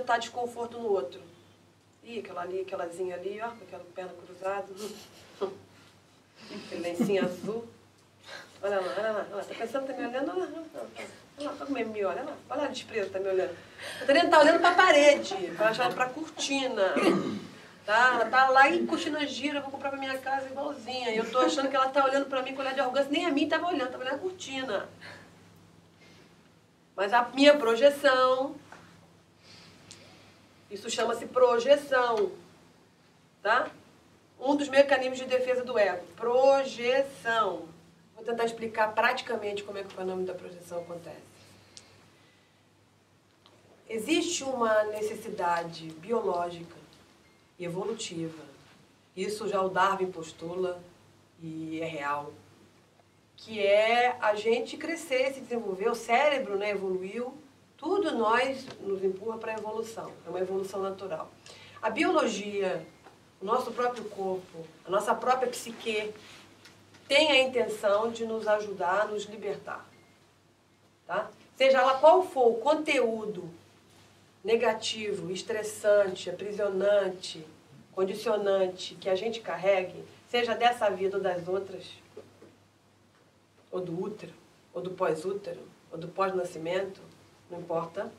projetar desconforto no outro. Ih, aquela ali, aquelazinha ali, ó, com aquela perna cruzada. Aquele lencinho azul. Olha lá, olha lá, olha lá. Tá pensando que tá me olhando? Olha lá, olha lá, como é me olha lá. Olha lá, desprezo, tá me olhando. A Tariana tá olhando pra parede, pra cortina. Tá? Ela tá lá e cortina gira, eu vou comprar pra minha casa igualzinha. E eu tô achando que ela tá olhando pra mim com olhar de arrogância. Nem a mim tava olhando a cortina. Mas a minha projeção, isso chama-se projeção, tá? Um dos mecanismos de defesa do ego, projeção. Vou tentar explicar praticamente como é que o fenômeno da projeção acontece. Existe uma necessidade biológica e evolutiva. Isso já o Darwin postula e é real. Que é a gente crescer, se desenvolver, o cérebro, né, evoluiu, tudo nós nos empurra para a evolução, é uma evolução natural. A biologia, o nosso próprio corpo, a nossa própria psique, tem a intenção de nos ajudar a nos libertar. Tá? Seja lá qual for o conteúdo negativo, estressante, aprisionante, condicionante que a gente carregue, seja dessa vida ou das outras, ou do útero, ou do pós-útero, ou do pós-nascimento, não importa,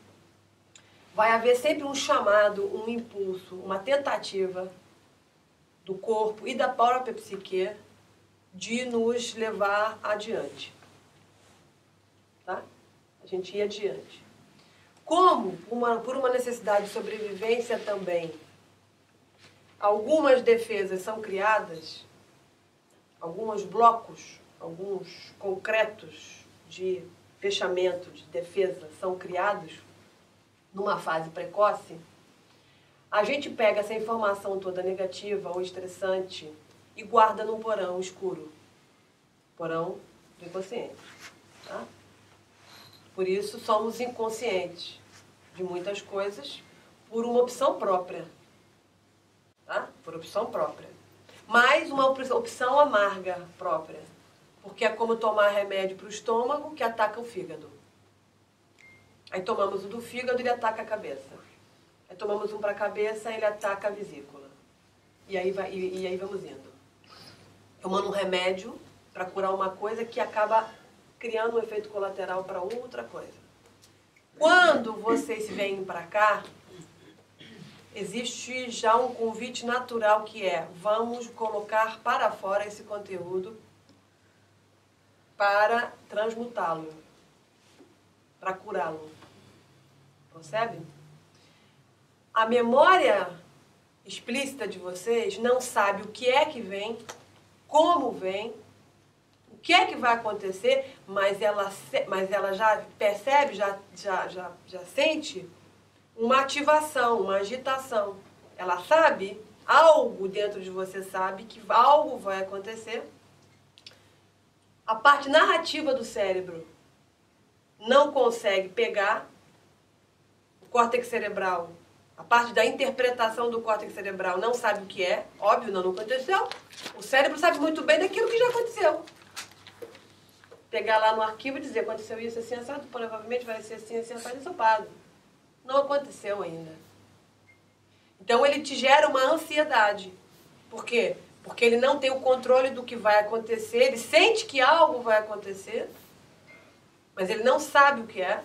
vai haver sempre um chamado, um impulso, uma tentativa do corpo e da própria psique de nos levar adiante. Tá? A gente ir adiante. Como, por uma necessidade de sobrevivência também, algumas defesas são criadas, alguns blocos, alguns concretos de fechamento, de defesa, são criados numa fase precoce, a gente pega essa informação toda negativa ou estressante e guarda num porão escuro. Porão do inconsciente. Tá? Por isso somos inconscientes de muitas coisas por uma opção própria. Tá? Por opção própria. Mas uma opção amarga própria. Porque é como tomar remédio para o estômago que ataca o fígado. Aí tomamos o do fígado e ele ataca a cabeça. Aí tomamos um para a cabeça e ele ataca a vesícula. E aí vamos indo. Tomando um remédio para curar uma coisa que acaba criando um efeito colateral para outra coisa. Quando vocês vêm para cá, existe já um convite natural que é: vamos colocar para fora esse conteúdo para transmutá-lo, para curá-lo. Percebe? A memória explícita de vocês não sabe o que é que vem, como vem, o que é que vai acontecer, mas ela já percebe, já sente uma ativação, uma agitação. Ela sabe, algo dentro de você sabe que algo vai acontecer. A parte narrativa do cérebro não consegue pegar o córtex cerebral. A parte da interpretação do córtex cerebral não sabe o que é. Óbvio, não aconteceu. O cérebro sabe muito bem daquilo que já aconteceu. Pegar lá no arquivo e dizer: aconteceu isso assim, assado, provavelmente vai ser assim, assado, ensopado. Não aconteceu ainda. Então ele te gera uma ansiedade. Por quê? Porque ele não tem o controle do que vai acontecer, ele sente que algo vai acontecer, mas ele não sabe o que é,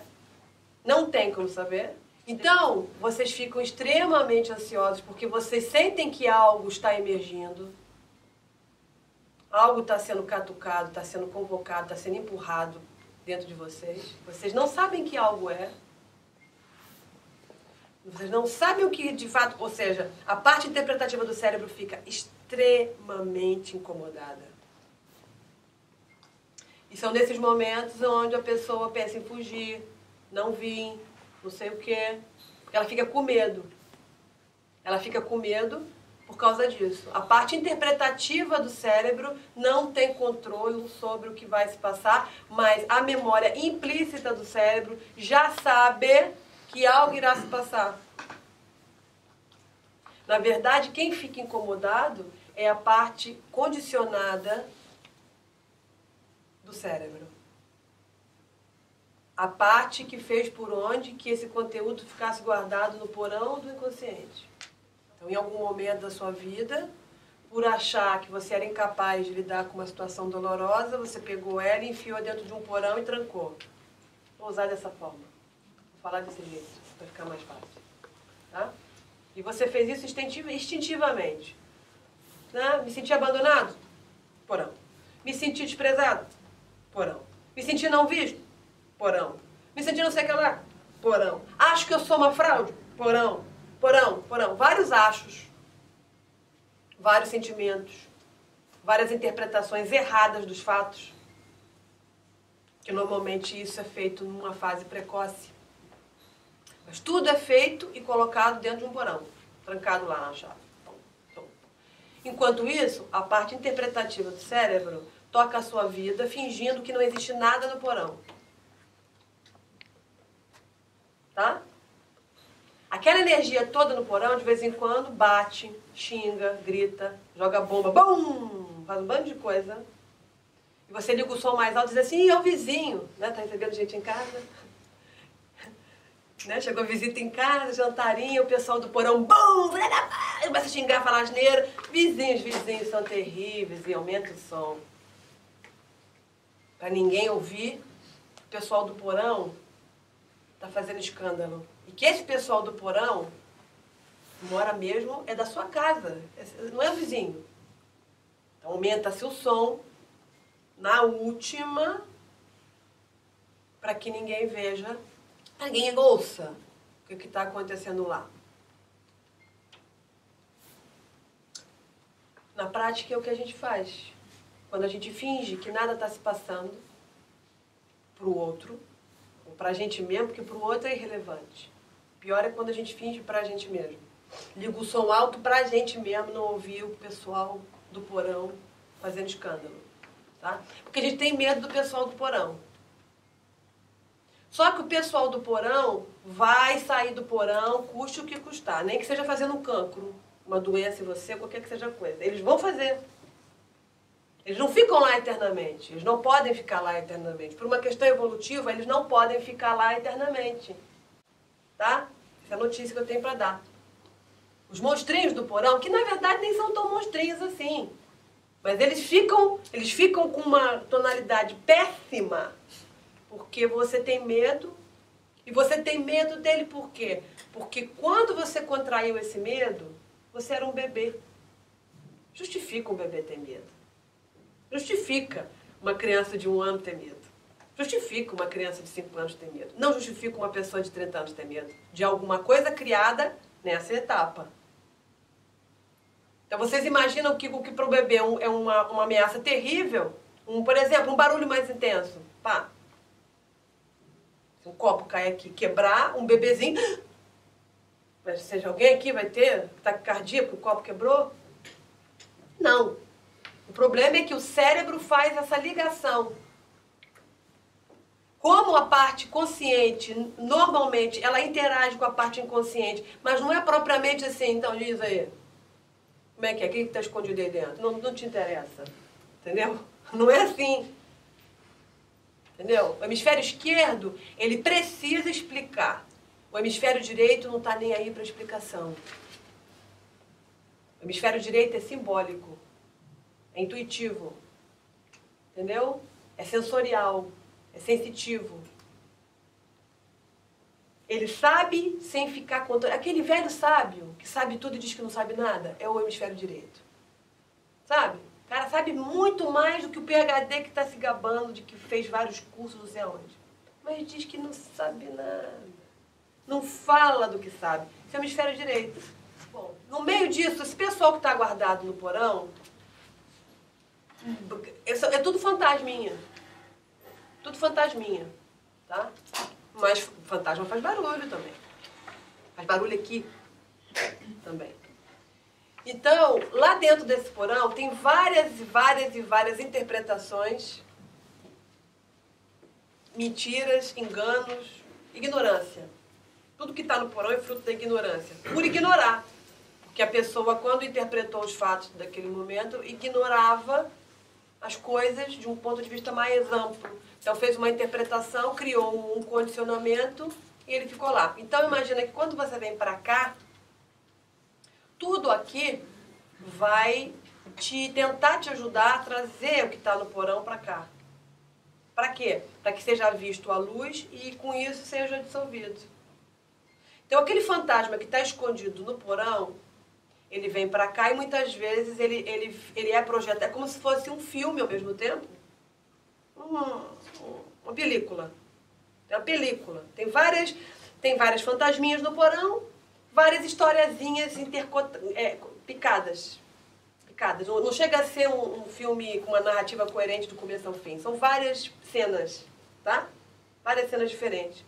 não tem como saber. Então, vocês ficam extremamente ansiosos porque vocês sentem que algo está emergindo, algo está sendo catucado, está sendo convocado, está sendo empurrado dentro de vocês. Vocês não sabem que algo é. Vocês não sabem o que de fato... Ou seja, a parte interpretativa do cérebro fica extremamente incomodada. E são nesses momentos onde a pessoa pensa em fugir, não vir, não sei o quê. Ela fica com medo. Ela fica com medo por causa disso. A parte interpretativa do cérebro não tem controle sobre o que vai se passar, mas a memória implícita do cérebro já sabe que algo irá se passar. Na verdade, quem fica incomodado é a parte condicionada do cérebro. a parte que fez por onde que esse conteúdo ficasse guardado no porão do inconsciente. Então, em algum momento da sua vida, por achar que você era incapaz de lidar com uma situação dolorosa, você pegou ela e enfiou dentro de um porão e trancou. Vou usar dessa forma. Vou falar desse jeito, para ficar mais fácil. Tá? E você fez isso instintivamente. Né? Me senti abandonado? Porão. Me senti desprezado? Porão. Me senti não visto? Porão. Me senti não sei o que lá? Porão. Acho que eu sou uma fraude? Porão. Porão, porão. Vários achos, vários sentimentos, várias interpretações erradas dos fatos, que normalmente isso é feito numa fase precoce. Mas tudo é feito e colocado dentro de um porão, trancado lá na chave. Enquanto isso, a parte interpretativa do cérebro toca a sua vida fingindo que não existe nada no porão. Tá? Aquela energia toda no porão, de vez em quando, bate, xinga, grita, joga bomba, bum, faz um bando de coisa. E você liga o som mais alto e diz assim, é o vizinho, né? Tá recebendo gente em casa? Né? Chegou visita em casa, jantarinho, o pessoal do porão, bum, começa a xingar, falar asneira. Vizinhos são terríveis e aumenta o som. Para ninguém ouvir, o pessoal do porão está fazendo escândalo. E que esse pessoal do porão mora mesmo, é da sua casa, não é o vizinho. Então aumenta-se o som na última, para que ninguém veja, para ninguém ouça o que está acontecendo lá. Na prática é o que a gente faz. Quando a gente finge que nada está se passando para o outro, ou para a gente mesmo, porque para o outro é irrelevante. Pior é quando a gente finge para a gente mesmo. Liga o som alto para a gente mesmo não ouvir o pessoal do porão fazendo escândalo. Tá? Porque a gente tem medo do pessoal do porão. Só que o pessoal do porão vai sair do porão, custe o que custar. Nem que seja fazendo um cancro, uma doença em você, qualquer que seja a coisa. Eles vão fazer. Eles não ficam lá eternamente. Eles não podem ficar lá eternamente. Por uma questão evolutiva, eles não podem ficar lá eternamente. Tá? Essa é a notícia que eu tenho para dar. Os monstrinhos do porão, que na verdade nem são tão monstrinhos assim. Mas eles ficam com uma tonalidade péssima, porque você tem medo. E você tem medo dele por quê? Porque quando você contraiu esse medo, você era um bebê. Justifica um bebê ter medo. Justifica uma criança de 1 ano ter medo. Justifica uma criança de 5 anos ter medo. Não justifica uma pessoa de 30 anos ter medo de alguma coisa criada nessa etapa. Então vocês imaginam que o que para o bebê é uma ameaça terrível? Por exemplo, um barulho mais intenso. Pá. Se um copo cair aqui, quebrar, um bebezinho... Mas seja alguém aqui vai ter taquicardia porque o copo quebrou? Não. O problema é que o cérebro faz essa ligação. Como a parte consciente, normalmente, ela interage com a parte inconsciente, mas não é propriamente assim, então diz aí. Como é que é? O que está escondido aí dentro? Não te interessa. Entendeu? Não é assim. Entendeu? O hemisfério esquerdo, ele precisa explicar. O hemisfério direito não está nem aí para explicação. O hemisfério direito é simbólico. É intuitivo. Entendeu? É sensorial. É sensitivo. Ele sabe sem ficar contando. Aquele velho sábio que sabe tudo e diz que não sabe nada é o hemisfério direito. Sabe? O cara sabe muito mais do que o PhD que está se gabando de que fez vários cursos não sei aonde. Mas diz que não sabe nada. Não fala do que sabe. Esse é o hemisfério direito. Bom, no meio disso, esse pessoal que está guardado no porão é tudo fantasminha. Tudo fantasminha. Tá? Mas fantasma faz barulho também. Faz barulho aqui também. Então, lá dentro desse porão tem várias e várias interpretações, mentiras, enganos, ignorância. Tudo que está no porão é fruto da ignorância. Por ignorar. Porque a pessoa, quando interpretou os fatos daquele momento, ignorava as coisas de um ponto de vista mais amplo. Então fez uma interpretação, criou um condicionamento e ele ficou lá. Então imagina que quando você vem para cá, tudo aqui vai tentar te ajudar a trazer o que está no porão para cá. Para quê? Para que seja visto a luz e com isso seja dissolvido. Então aquele fantasma que está escondido no porão, ele vem para cá e muitas vezes ele é projetado, é como se fosse um filme ao mesmo tempo. Uma película. É uma película. Tem várias fantasminhas no porão, várias historiazinhas picadas. Não chega a ser um filme com uma narrativa coerente do começo ao fim. São várias cenas, tá? Várias cenas diferentes.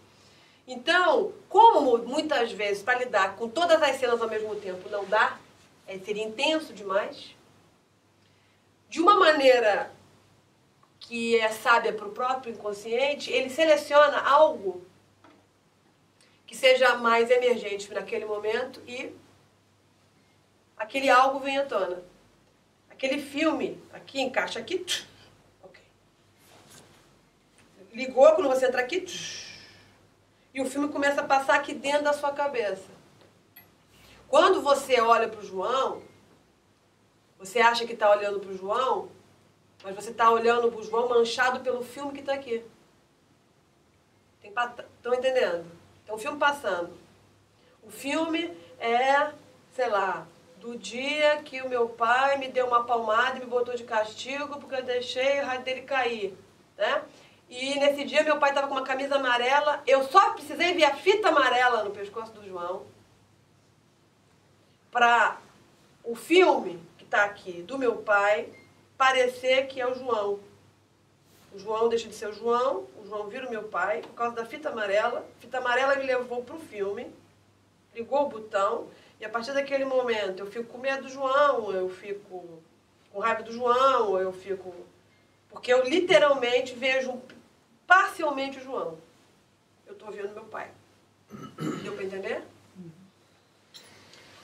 Então, como muitas vezes para lidar com todas as cenas ao mesmo tempo não dá, seria intenso demais, de uma maneira que é sábia para o próprio inconsciente, ele seleciona algo que seja mais emergente naquele momento e aquele algo vem à tona. Aquele filme, aqui, encaixa aqui, ok. Ligou, quando você entra aqui, e o filme começa a passar aqui dentro da sua cabeça. Quando você olha para o João, você acha que está olhando para o João, mas você está olhando para o João manchado pelo filme que está aqui. Estão entendendo? Tem um filme passando. O filme é, sei lá, do dia que o meu pai me deu uma palmada e me botou de castigo porque eu deixei o rádio dele cair, né? E nesse dia meu pai estava com uma camisa amarela, eu só precisei ver a fita amarela no pescoço do João para o filme que está aqui do meu pai parecer que é o João. O João deixa de ser o João vira o meu pai por causa da fita amarela. A fita amarela me levou para o filme, ligou o botão. E a partir daquele momento eu fico com medo do João, eu fico com raiva do João, eu fico... Porque eu literalmente vejo parcialmente o João. Eu estou vendo meu pai. Deu para entender?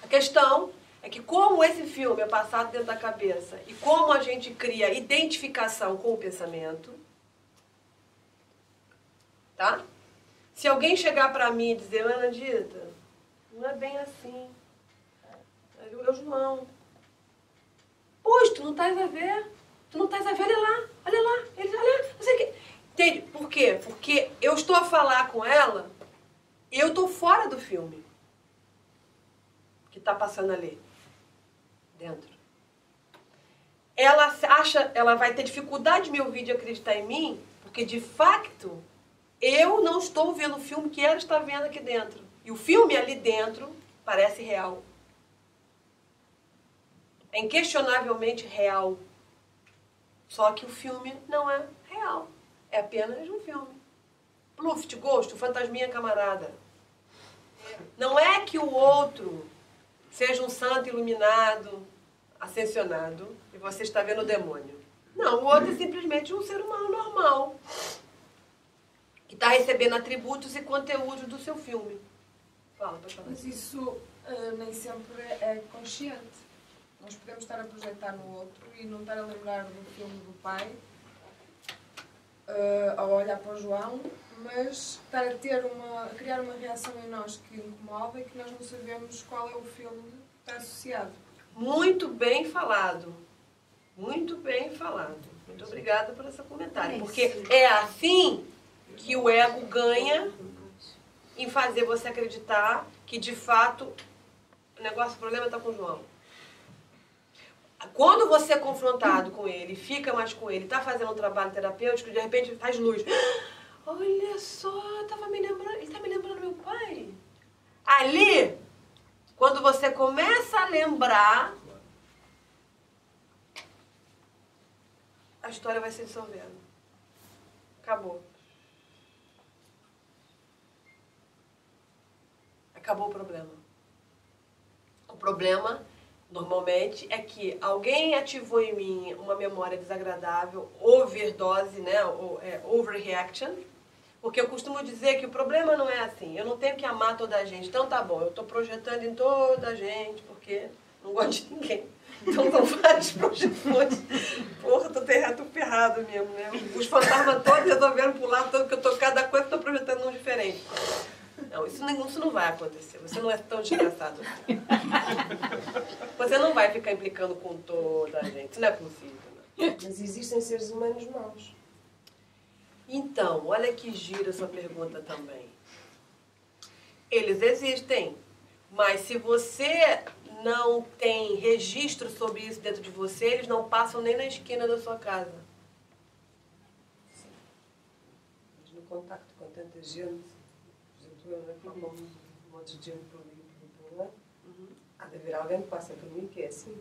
A questão é que como esse filme é passado dentro da cabeça e como a gente cria identificação com o pensamento, tá? Se alguém chegar para mim e dizer, Ana Dita, não é bem assim. É o João. Pois, tu não estás a ver. Tu não estás a ver, olha lá. Ele, olha, não sei o quê. Entende? Por quê? Porque eu estou a falar com ela e eu estou fora do filme que está passando ali. Dentro. Ela vai ter dificuldade de me ouvir, de acreditar em mim, porque de facto eu não estou vendo o filme que ela está vendo aqui dentro. E o filme ali dentro parece real. É inquestionavelmente real. Só que o filme não é real. É apenas um filme. Pluft, Ghost, o fantasminha camarada. Não é que o outro seja um santo iluminado, ascensionado, e você está vendo o demônio. Não, o outro é simplesmente um ser humano normal, que está recebendo atributos e conteúdos do seu filme. Fala, pode falar. Mas isso nem sempre é consciente. Nós podemos estar a projetar no outro e não estar a lembrar do filme do pai, a olhar para o João, mas estar a criar uma reação em nós que incomoda e que nós não sabemos qual é o filme que está associado. Muito bem falado. Muito bem falado. Muito obrigada por esse comentário. Porque é assim que o ego ganha em fazer você acreditar que, de fato, o problema está com o João. Quando você é confrontado com ele, fica mais com ele, está fazendo um trabalho terapêutico, de repente faz luz. Olha só, ele está me lembrando meu pai. Ali, quando você começa a lembrar, a história vai se dissolvendo. Acabou. Acabou o problema. O problema, normalmente, é que alguém ativou em mim uma memória desagradável, overdose, né, overreaction, porque eu costumo dizer que o problema não é assim, eu não tenho que amar toda a gente, então tá bom, eu estou projetando em toda a gente, porque Não gosto de ninguém. Então são várias projeções. Porra, tô ferrado mesmo, né? Os fantasmas todos resolveram pular, todo que eu tô, cada coisa eu tô projetando um diferente. Não, isso não vai acontecer. Você não é tão desgraçado assim. Você não vai ficar implicando com toda a gente. Isso não é possível. Não. Mas existem seres humanos maus. Então, olha que gira essa pergunta também. Eles existem, mas se você não tem registro sobre isso dentro de você, eles não passam nem na esquina da sua casa. Sim. Mas no contacto com tanta gente, por exemplo, eu como um monte de gente por mim, há de haver alguém que passa por mim que é assim.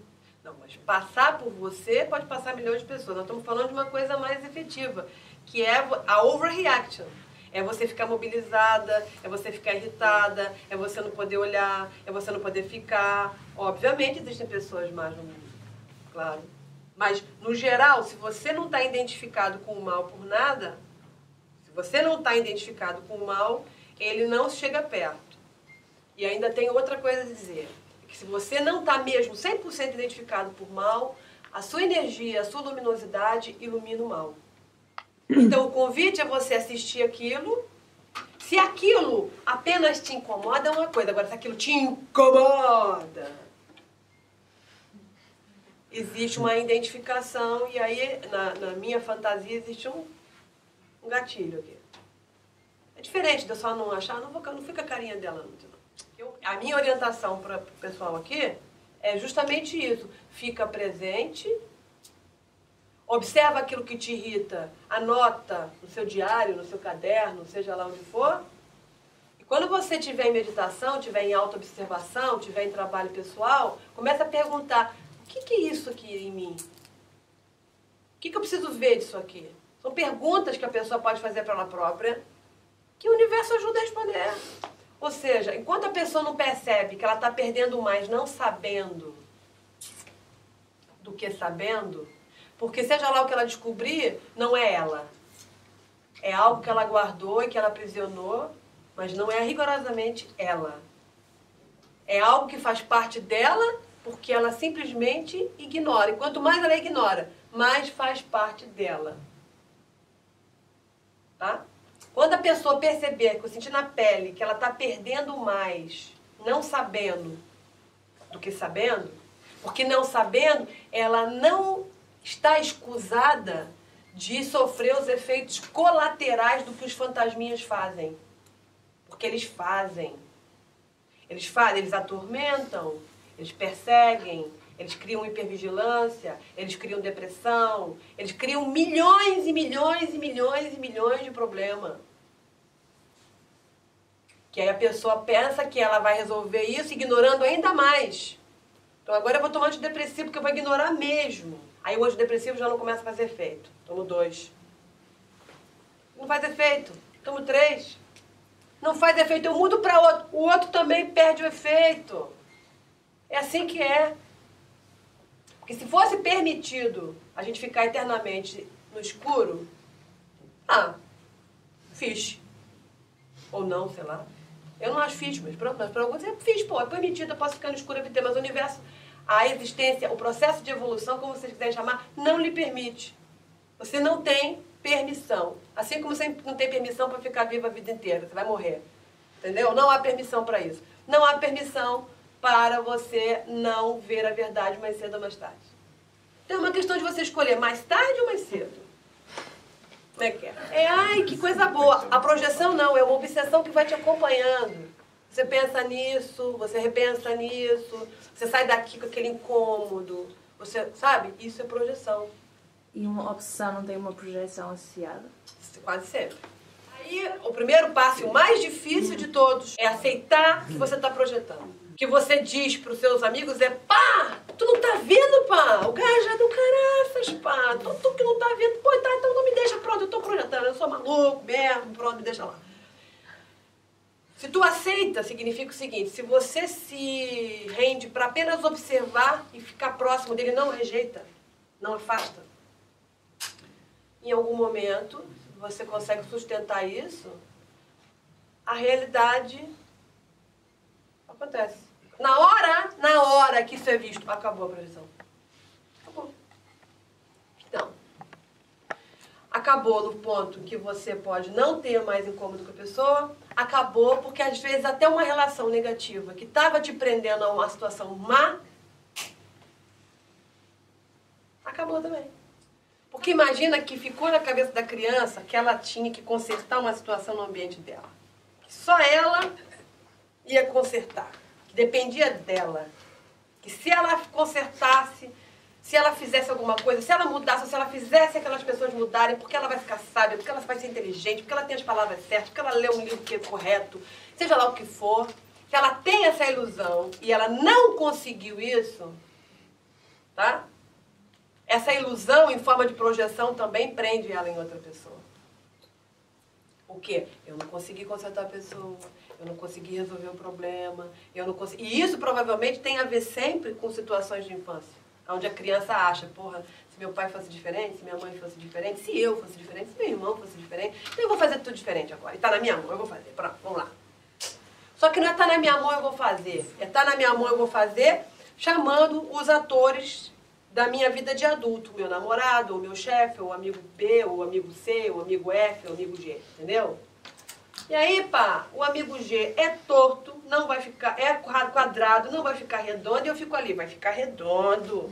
Não, mas passar por você pode passar milhões de pessoas. Nós estamos falando de uma coisa mais efetiva, que é a overreaction. É você ficar mobilizada, é você ficar irritada, é você não poder olhar, é você não poder ficar. Obviamente existem pessoas más no mundo, claro. Mas, no geral, se você não está identificado com o mal por nada, se você não está identificado com o mal, ele não chega perto. E ainda tem outra coisa a dizer, que se você não está mesmo 100% identificado por mal, a sua energia, a sua luminosidade ilumina o mal. Então, o convite é você assistir aquilo. Se aquilo apenas te incomoda, é uma coisa. Agora, se aquilo te incomoda, existe uma identificação. E aí, na minha fantasia, existe um gatilho aqui. É diferente de eu só não achar, não fica a carinha dela. A minha orientação para o pessoal aqui é justamente isso. Fica presente. Observa aquilo que te irrita, anota no seu diário, no seu caderno, seja lá onde for. E quando você estiver em meditação, estiver em autoobservação, estiver em trabalho pessoal, começa a perguntar, o que é isso aqui em mim? O que eu preciso ver disso aqui? São perguntas que a pessoa pode fazer para ela própria, que o universo ajuda a responder. Ou seja, enquanto a pessoa não percebe que ela está perdendo mais não sabendo do que sabendo, porque seja lá o que ela descobrir, não é ela. É algo que ela guardou e que ela aprisionou, mas não é rigorosamente ela. É algo que faz parte dela, porque ela simplesmente ignora. E quanto mais ela ignora, mais faz parte dela. Tá? Quando a pessoa perceber, que eu senti na pele, que ela está perdendo mais, não sabendo do que sabendo, porque não sabendo, ela não está escusada de sofrer os efeitos colaterais do que os fantasminhas fazem. Porque eles fazem. Eles atormentam, eles perseguem, eles criam hipervigilância, eles criam depressão, eles criam milhões e milhões e milhões e milhões de problemas. Que aí a pessoa pensa que ela vai resolver isso ignorando ainda mais. Então agora eu vou tomar antidepressivo porque eu vou ignorar mesmo. Aí o antidepressivo já não começa a fazer efeito. Tomo 2. Não faz efeito. Tomo 3. Não faz efeito, eu mudo para outro. O outro também perde o efeito. É assim que é. Porque se fosse permitido a gente ficar eternamente no escuro, fiz. Ou não, sei lá. Eu não acho fiz, mas pronto, mas para alguns é fiz, pô, é permitido, eu posso ficar no escuro a vida inteira, mas o universo, a existência, o processo de evolução, como vocês quiserem chamar, não lhe permite. Você não tem permissão. Assim como você não tem permissão para ficar viva a vida inteira, você vai morrer. Entendeu? Não há permissão para isso. Não há permissão para você não ver a verdade mais cedo ou mais tarde. Então é uma questão de você escolher mais tarde ou mais cedo. Como é que é? Ai, que coisa boa. A projeção não, é uma obsessão que vai te acompanhando. Você pensa nisso, você repensa nisso, você sai daqui com aquele incômodo. Você, sabe? Isso é projeção. E uma obsessão não tem uma projeção associada? Quase sempre. Aí, o primeiro passo, o mais difícil de todos, é aceitar que você está projetando. O que você diz para os seus amigos é: pá, tu não tá vendo, pá? O gajo é do caraças, pá. Tu que não tá vendo, pô, tá, então não me deixa, pronto, eu tô projetando, eu sou maluco mesmo, pronto, me deixa lá. Se tu aceita, significa o seguinte: se você se rende para apenas observar e ficar próximo dele, não rejeita, não afasta. Em algum momento, você consegue sustentar isso, a realidade acontece. Na hora que isso é visto, acabou a projeção. Acabou. Então, acabou no ponto que você pode não ter mais incômodo com a pessoa, acabou porque às vezes até uma relação negativa que estava te prendendo a uma situação má, acabou também. Porque imagina que ficou na cabeça da criança que ela tinha que consertar uma situação no ambiente dela. Que só ela ia consertar. Que dependia dela. Que se ela consertasse, se ela fizesse alguma coisa, se ela mudasse, se ela fizesse aquelas pessoas mudarem, porque ela vai ficar sábia, porque ela vai ser inteligente, porque ela tem as palavras certas, porque ela lê um livro que é correto, seja lá o que for, se ela tem essa ilusão e ela não conseguiu isso, tá? Essa ilusão em forma de projeção também prende ela em outra pessoa. O quê? Eu não consegui consertar a pessoa, eu não consegui resolver o problema, eu não consegui... E isso provavelmente tem a ver sempre com situações de infância. Onde a criança acha, porra, se meu pai fosse diferente, se minha mãe fosse diferente, se eu fosse diferente, se meu irmão fosse diferente, então eu vou fazer tudo diferente agora. E tá na minha mão, eu vou fazer. Pronto, vamos lá. Só que não é tá na minha mão, eu vou fazer. É tá na minha mão, eu vou fazer, chamando os atores da minha vida de adulto. O meu namorado, o meu chefe, o amigo B, o amigo C, o amigo F, o amigo G. Entendeu? E aí, pá, o amigo G é torto, não vai ficar, é quadrado, não vai ficar redondo, e eu fico ali, vai ficar redondo.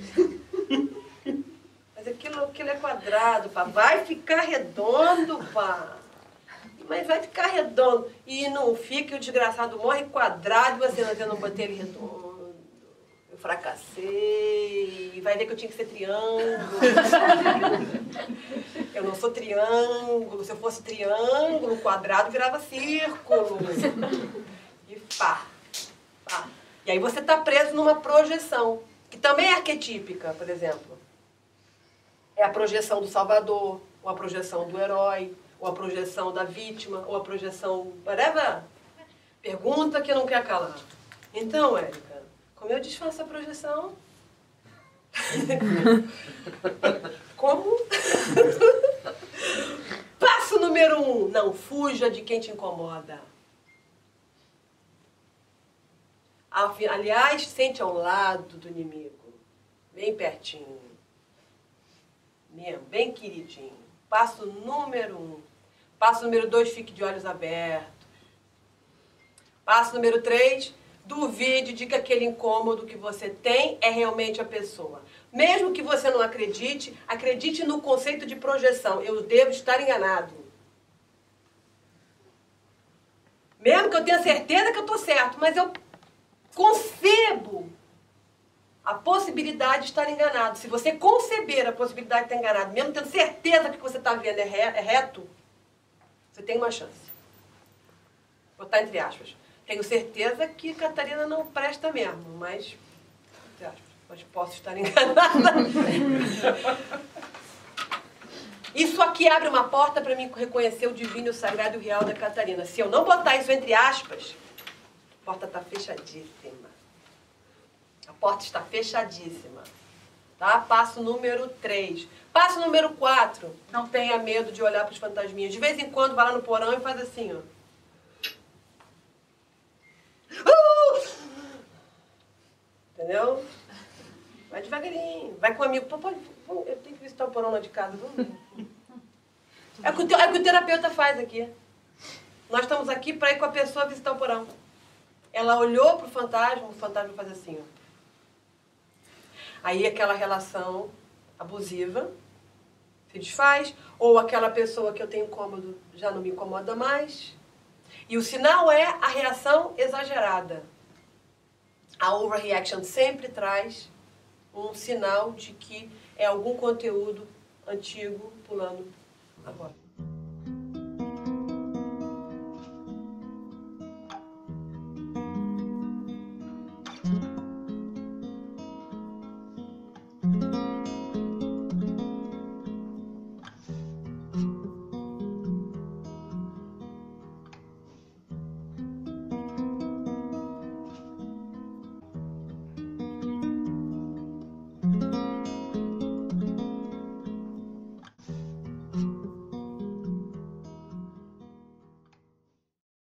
Mas aquilo é quadrado, pá, vai ficar redondo, pá. Mas vai ficar redondo. E não fica, e o desgraçado morre quadrado, e você não botei ele redondo. Eu fracassei, e vai ver que eu tinha que ser triângulo. Eu não sou triângulo, se eu fosse triângulo, quadrado virava círculo. E pá, pá. E aí você está preso numa projeção, que também é arquetípica, por exemplo. É a projeção do salvador, ou a projeção do herói, ou a projeção da vítima, ou a projeção... whatever. Pergunta que não quer calar. Então, Érica, como eu desfaço a projeção? Como? Passo número 1. Não fuja de quem te incomoda. Aliás, sente ao lado do inimigo. Bem pertinho. Mesmo, bem queridinho. Passo número 1. Passo número 2, fique de olhos abertos. Passo número 3, duvide de que aquele incômodo que você tem é realmente a pessoa. Mesmo que você não acredite, acredite no conceito de projeção. Eu devo estar enganado. Mesmo que eu tenha certeza que eu estou certo, mas eu concebo a possibilidade de estar enganado. Se você conceber a possibilidade de estar enganado, mesmo tendo certeza que o que você está vendo é reto, você tem uma chance. Vou botar entre aspas. Tenho certeza que Catarina não presta mesmo, mas, entre aspas, mas posso estar enganada. Isso aqui abre uma porta para mim reconhecer o divino, o sagrado e o real da Catarina. Se eu não botar isso entre aspas, a porta está fechadíssima. A porta está fechadíssima. Tá? Passo número 3. Passo número 4. Não tenha medo de olhar para os fantasminhas. De vez em quando vai lá no porão e faz assim, ó. Entendeu? Vai devagarinho. Vai com um amigo. Pô, eu tenho que visitar o porão lá de casa. Vamos ver. É o que o terapeuta faz aqui. Nós estamos aqui para ir com a pessoa visitar o porão. Ela olhou para o fantasma faz assim, ó. Aí aquela relação abusiva se desfaz, ou aquela pessoa que eu tenho incômodo já não me incomoda mais. E o sinal é a reação exagerada. A overreaction sempre traz um sinal de que é algum conteúdo antigo pulando agora.